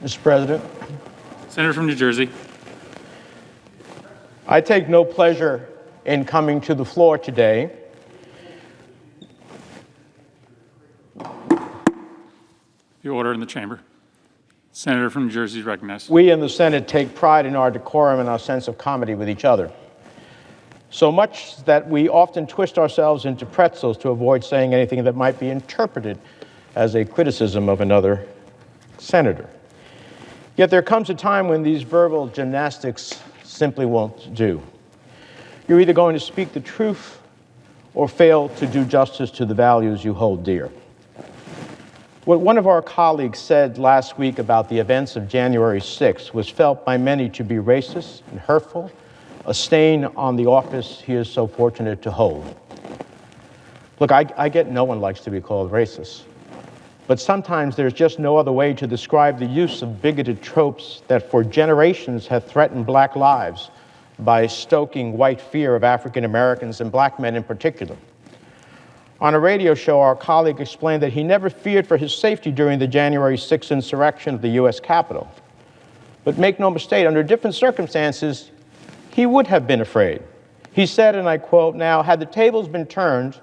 Mr. President, Senator from New Jersey. I take no pleasure in coming to the floor today The order in the chamber. Senator from New Jersey is recognized. We in the Senate take pride in our decorum and our sense of comedy with each other. So much that we often twist ourselves into pretzels to avoid saying anything that might be interpreted as a criticism of another senator. Yet there comes a time when these verbal gymnastics simply won't do. You're either going to speak the truth or fail to do justice to the values you hold dear. What one of our colleagues said last week about the events of January 6th was felt by many to be racist and hurtful, a stain on the office he is so fortunate to hold. Look, I get no one likes to be called racist, but sometimes there's just no other way to describe the use of bigoted tropes that for generations have threatened black lives by stoking white fear of African Americans and black men in particular. On a radio show, our colleague explained that he never feared for his safety during the January 6th insurrection of the U.S. Capitol. But make no mistake, under different circumstances, he would have been afraid. He said, and I quote, "Now, had the tables been turned,"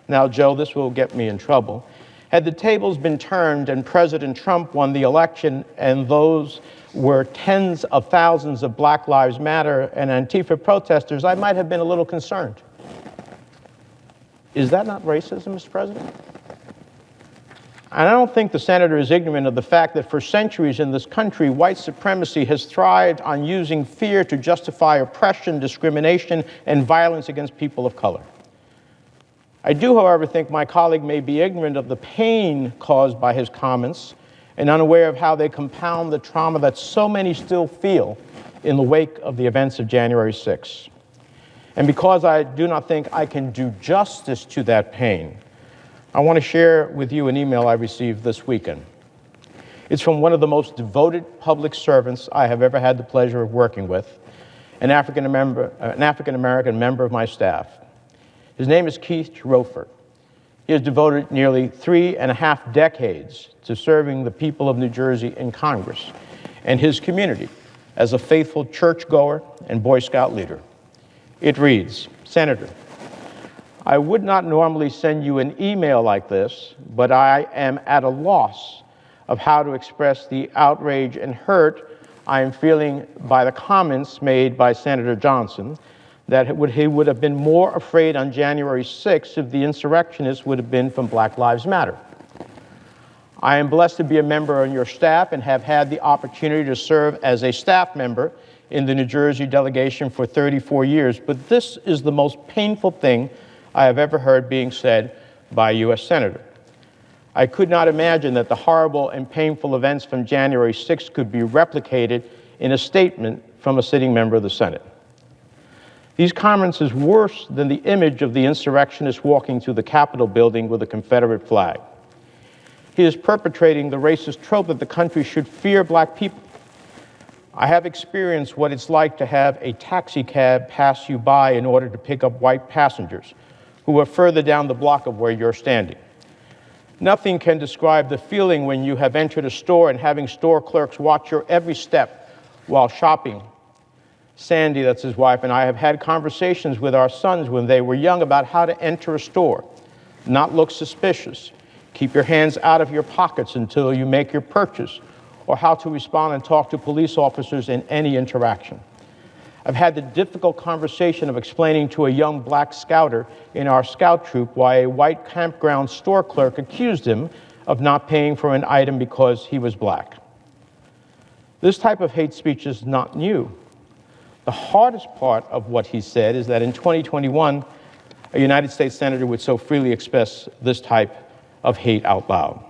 now, Joe, this will get me in trouble, "had the tables been turned and President Trump won the election and those were tens of thousands of Black Lives Matter and Antifa protesters, I might have been a little concerned." Is that not racism, Mr. President? And I don't think the senator is ignorant of the fact that for centuries in this country, white supremacy has thrived on using fear to justify oppression, discrimination, and violence against people of color. I do, however, think my colleague may be ignorant of the pain caused by his comments and unaware of how they compound the trauma that so many still feel in the wake of the events of January 6th. And because I do not think I can do justice to that pain, I want to share with you an email I received this weekend. It's from one of the most devoted public servants I have ever had the pleasure of working with, an African-American member of my staff. His name is Keith Rofer. He has devoted nearly 3.5 decades to serving the people of New Jersey in Congress and his community as a faithful churchgoer and Boy Scout leader. It reads, "Senator, I would not normally send you an email like this, but I am at a loss of how to express the outrage and hurt I am feeling by the comments made by Senator Johnson that he would have been more afraid on January 6th if the insurrectionists would have been from Black Lives Matter. I am blessed to be a member on your staff and have had the opportunity to serve as a staff member in the New Jersey delegation for 34 years, but this is the most painful thing I have ever heard being said by a U.S. Senator. I could not imagine that the horrible and painful events from January 6th could be replicated in a statement from a sitting member of the Senate. These comments is worse than the image of the insurrectionists walking through the Capitol building with a Confederate flag. He is perpetrating the racist trope that the country should fear black people. I have experienced what it's like to have a taxi cab pass you by in order to pick up white passengers who are further down the block of where you're standing. Nothing can describe the feeling when you have entered a store and having store clerks watch your every step while shopping. Sandy, that's his wife, and I have had conversations with our sons when they were young about how to enter a store, not look suspicious, keep your hands out of your pockets until you make your purchase, or how to respond and talk to police officers in any interaction. I've had the difficult conversation of explaining to a young black scouter in our scout troop why a white campground store clerk accused him of not paying for an item because he was black. This type of hate speech is not new. The hardest part of what he said is that in 2021, a United States Senator would so freely express this type of hate out loud.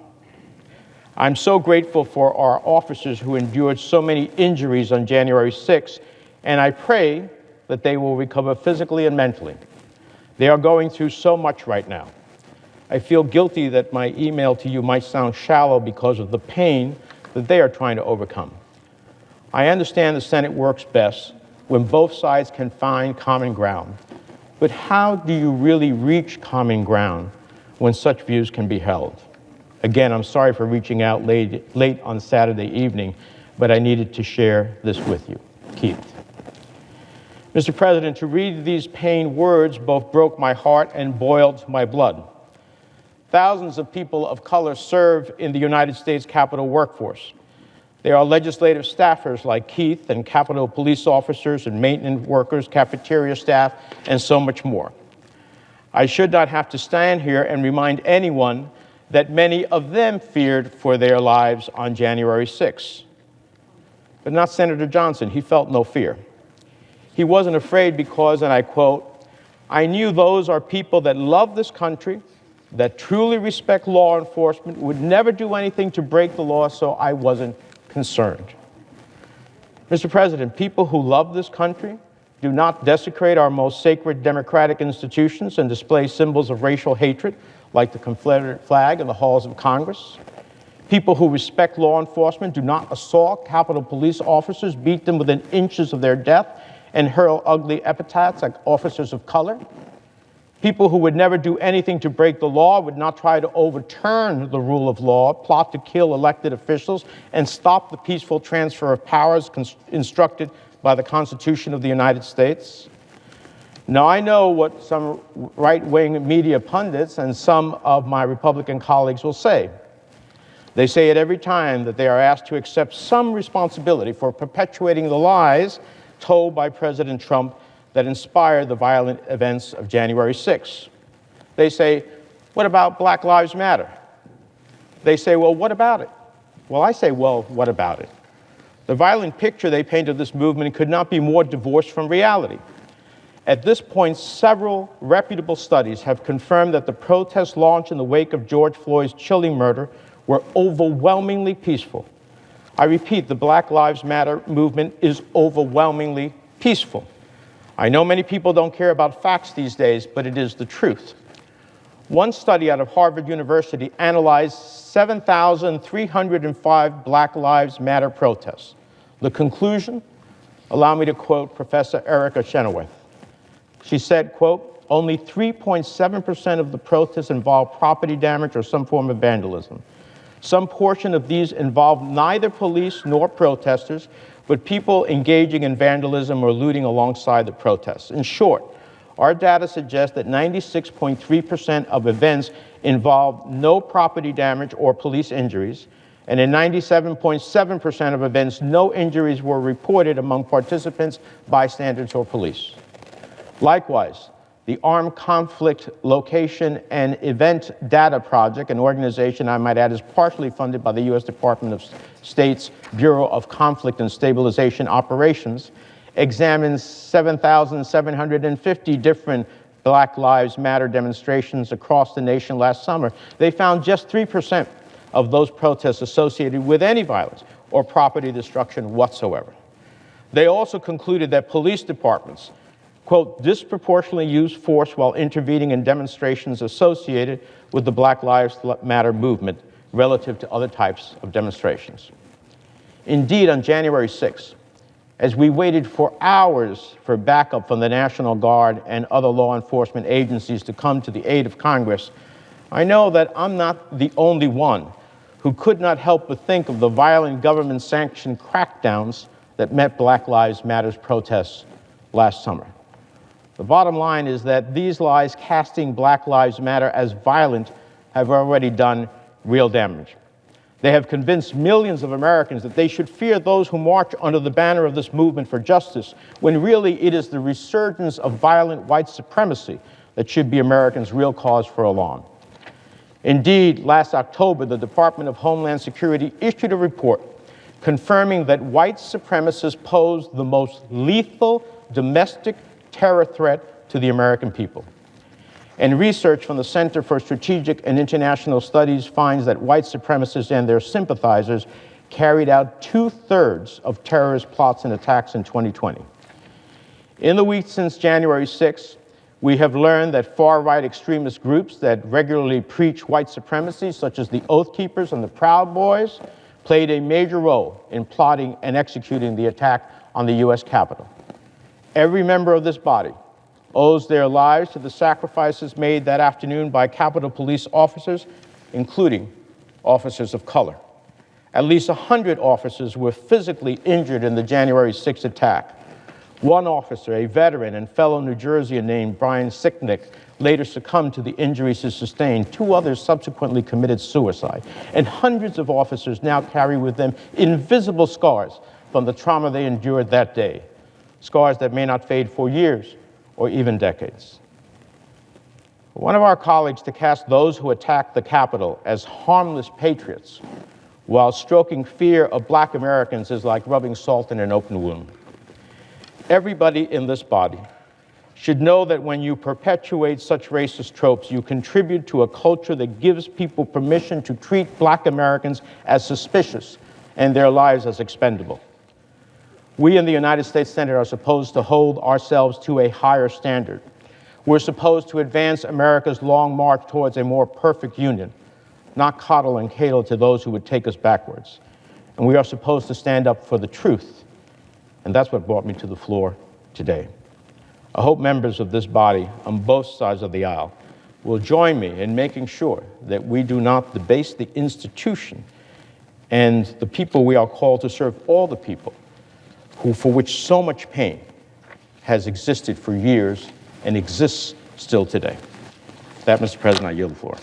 I'm so grateful for our officers who endured so many injuries on January 6th, and I pray that they will recover physically and mentally. They are going through so much right now. I feel guilty that my email to you might sound shallow because of the pain that they are trying to overcome. I understand the Senate works best when both sides can find common ground, but how do you really reach common ground when such views can be held? Again, I'm sorry for reaching out late on Saturday evening, but I needed to share this with you. Keith. Mr. President, to read these pained words both broke my heart and boiled my blood. Thousands of people of color serve in the United States Capitol workforce. They are legislative staffers like Keith, and Capitol police officers and maintenance workers, cafeteria staff, and so much more. I should not have to stand here and remind anyone that many of them feared for their lives on January 6th. But not Senator Johnson. He felt no fear. He wasn't afraid because, and I quote, "I knew those are people that love this country, that truly respect law enforcement, would never do anything to break the law, so I wasn't concerned." Mr. President, people who love this country do not desecrate our most sacred democratic institutions and display symbols of racial hatred like the Confederate flag in the halls of Congress. People who respect law enforcement do not assault Capitol Police officers, beat them within inches of their death, and hurl ugly epithets like officers of color. People who would never do anything to break the law, would not try to overturn the rule of law, plot to kill elected officials, and stop the peaceful transfer of powers instructed by the Constitution of the United States. Now, I know what some right-wing media pundits and some of my Republican colleagues will say. They say it every time that they are asked to accept some responsibility for perpetuating the lies told by President Trump that inspired the violent events of January 6th. They say, what about Black Lives Matter? They say, well, what about it? Well, I say, well, what about it? The violent picture they paint of this movement could not be more divorced from reality. At this point, several reputable studies have confirmed that the protests launched in the wake of George Floyd's chilling murder were overwhelmingly peaceful. I repeat, the Black Lives Matter movement is overwhelmingly peaceful. I know many people don't care about facts these days, but it is the truth. One study out of Harvard University analyzed 7,305 Black Lives Matter protests. The conclusion? Allow me to quote Professor Erica Chenoweth. She said, quote, only 3.7% of the protests involved property damage or some form of vandalism. Some portion of these involved neither police nor protesters, but people engaging in vandalism or looting alongside the protests. In short, our data suggests that 96.3% of events involved no property damage or police injuries, and in 97.7% of events, no injuries were reported among participants, bystanders, or police. Likewise, the Armed Conflict Location and Event Data Project, an organization I might add is partially funded by the U.S. Department of State's Bureau of Conflict and Stabilization Operations, examines 7,750 different Black Lives Matter demonstrations across the nation last summer. They found just 3% of those protests associated with any violence or property destruction whatsoever. They also concluded that police departments, quote, disproportionately use force while intervening in demonstrations associated with the Black Lives Matter movement relative to other types of demonstrations. Indeed, on January 6th, as we waited for hours for backup from the National Guard and other law enforcement agencies to come to the aid of Congress, I know that I'm not the only one who could not help but think of the violent government-sanctioned crackdowns that met Black Lives Matter's protests last summer. The bottom line is that these lies casting Black Lives Matter as violent have already done real damage. They have convinced millions of Americans that they should fear those who march under the banner of this movement for justice, when really it is the resurgence of violent white supremacy that should be Americans' real cause for alarm. Indeed, last October, the Department of Homeland Security issued a report confirming that white supremacists pose the most lethal domestic terror threat to the American people. And research from the Center for Strategic and International Studies finds that white supremacists and their sympathizers carried out 2/3 of terrorist plots and attacks in 2020. In the weeks since January 6th, we have learned that far-right extremist groups that regularly preach white supremacy, such as the Oath Keepers and the Proud Boys, played a major role in plotting and executing the attack on the U.S. Capitol. Every member of this body owes their lives to the sacrifices made that afternoon by Capitol Police officers, including officers of color. At least 100 officers were physically injured in the January 6th attack. One officer, a veteran and fellow New Jerseyan named Brian Sicknick, later succumbed to the injuries he sustained. 2 others subsequently committed suicide. And hundreds of officers now carry with them invisible scars from the trauma they endured that day, scars that may not fade for years or even decades. One of our colleagues to cast those who attacked the Capitol as harmless patriots while stroking fear of Black Americans is like rubbing salt in an open wound. Everybody in this body should know that when you perpetuate such racist tropes, you contribute to a culture that gives people permission to treat Black Americans as suspicious and their lives as expendable. We in the United States Senate are supposed to hold ourselves to a higher standard. We're supposed to advance America's long march towards a more perfect union, not coddle and cater to those who would take us backwards. And we are supposed to stand up for the truth. And that's what brought me to the floor today. I hope members of this body on both sides of the aisle will join me in making sure that we do not debase the institution and the people we are called to serve, all the people for which so much pain has existed for years and exists still today. With that, Mr. President, I yield the floor.